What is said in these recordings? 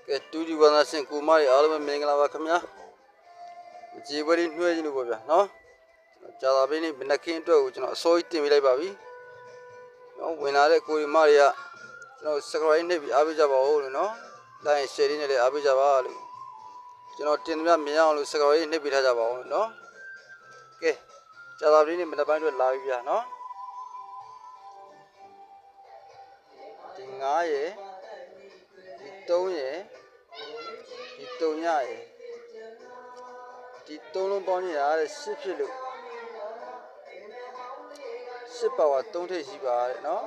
ကဲတူဒီဝါနာရှင်ကိုမရီအားလုံးပဲမင်္ဂလာပါခင်ဗျာမကြေပွဲလေးနှွှဲခြင်းလို့ပေါ့ဗျာနော်ကြာသာပေးနေမနက်ခင်းအတွက်ကိုကျွန်တော်အစိုးရတင်ပေးလိုက်ပါပြီနော်ဝင်လာတဲ့ကိုရီမတွေကကျွန်တော် subscribe နှိပ်ပြီးအားပေးကြပါဦးလို့နော်လိုက်ရင် share လေးနဲ့လည်းအားပေးကြပါလို့ကျွန်တော်တင်ပြမြင်အောင်လို့ subscribe နှိပ်ပေးထားကြပါဦးနော်ကဲကြာသာပေးနေမနက်ပိုင်းအတွက်လာပြီဗျာနော်ဒီ9ရယ်ဒီ3ရယ်ဒီ3ညရယ်ဒီ3လုံးပေါင်းနေတာတဲ့10ဖြစ်လို့10ပါဝါ3ထိပ်ရှိပါတဲ့နော်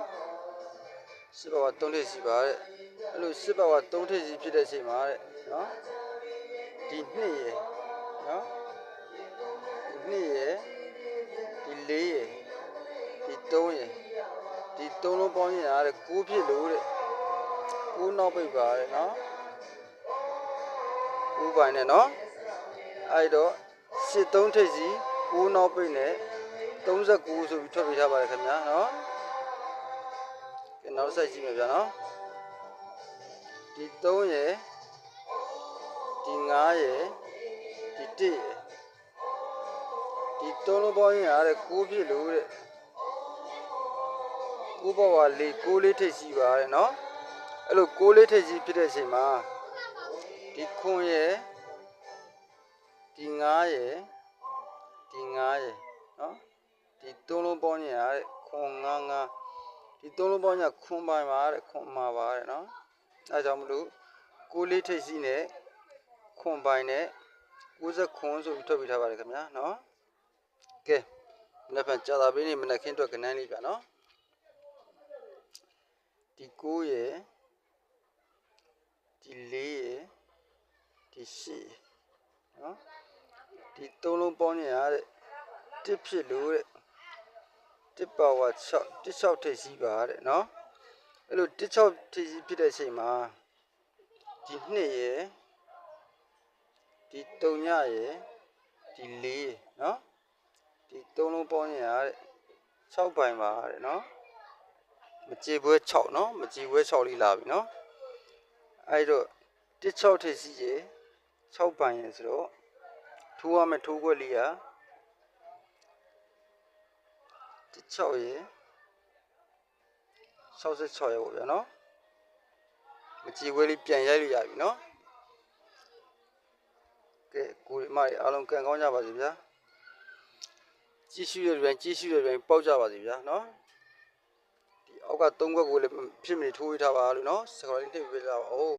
10ပါဝါ3ထိပ်ရှိပါတဲ့အဲ့လို10ပါဝါ3ထိပ်ရှိဖြစ်တဲ့အချိန်မှာတဲ့နော်ဒီ2ရယ်နော်ဒီ2ရယ်ဒီ4ရယ်ဒီ3ရယ်ဒီ3လုံးပေါင်းနေတာတဲ့9ဖြစ်လို့တဲ့9နောက်ပိတ်ပါတဲ့နော်9ပိုင်းနဲ့နော်အဲ့တော့73ထိပ်စီ9နောက်ပိတ်နဲ့39ဆိုပြီးထွက်ပေးထားပါတယ်ခင်ဗျာနော်ကဲနောက်ဆက်ကြည့်မယ်ဗျာနော်ဒီ3ရယ်ဒီ5ရယ်ဒီ1ရယ်ဒီ3လုံးပေါင်းရင်အားတဲ့9ဖြစ်လို့တဲ့9ပေါ်ပါ4 9လေးထိပ်စီပါတဲ့နော်အဲ့လို9လေးထိပ်စီဖြစ်တဲ့အချိန်မှာဒီခွန်ရယ်ဒီ9ရယ်ဒီ9ရယ်နော်ဒီ3လုံးပေါင်းရင်အားတဲ့ခွန်9ဒီ3လုံးပေါင်းရင်ခွန်ပိုင်းပါတဲ့ခွန်မှာပါတဲ့နော်အဲကြောင့်မလို့9လေးထိပ်စီနဲ့ခွန်ပိုင်းနဲ့90ခွန်ဆိုပြီးထွက်ပေးထားပါတယ်ခင်ဗျာနော်ကဲမနေ့ကကြာသာပေးနေမနေ့ခင်းအတွက်ကနန်းလေးဗျာနော်ဒီ9ရယ်ဒီ4ရယ်ဒီ8ရယ်နော်ဒီ3လုံးပေါင်းရင်အားတဲ့1ဖြစ်လို့တဲ့1ပါဝါ6 16ထိပ်စီးပါတဲ့နော်အဲ့လို16ထိပ်စီးဖြစ်တဲ့အချိန်မှာဒီ2ရယ်ဒီ3ညရယ်ဒီ4ရယ်နော်ဒီ3လုံးပေါင်းရင်အားတဲ့6ပိုင်းပါတဲ့နော်မကြေပွဲ6နော်မကြေပွဲ6လေးလာပြီနော်အဲ့တော့16ထိပ်စီးရယ်6ပိုင်းရယ်ဆိုတော့ထိုးရမယ်ထိုးခွက်လေးက16ရယ်66ရယ်ပေါ့ဗျာနော်မကြေခွဲလေးပြန်ရိုက်လို့ရပြီနော်ကဲကိုရီမတွေအားလုံးကန်ကောင်းကြပါစေဗျာကြည့်ရှုရတဲ့ကြည့်ရှုရတဲ့ပေါက်ကြပါစေဗျာနော်ဒီအောက်က3ခွက်ကိုလည်းဖြစ်မနေထိုးရထားပါလို့နော်စကော်လေးနှိပ်ပေးကြပါဦး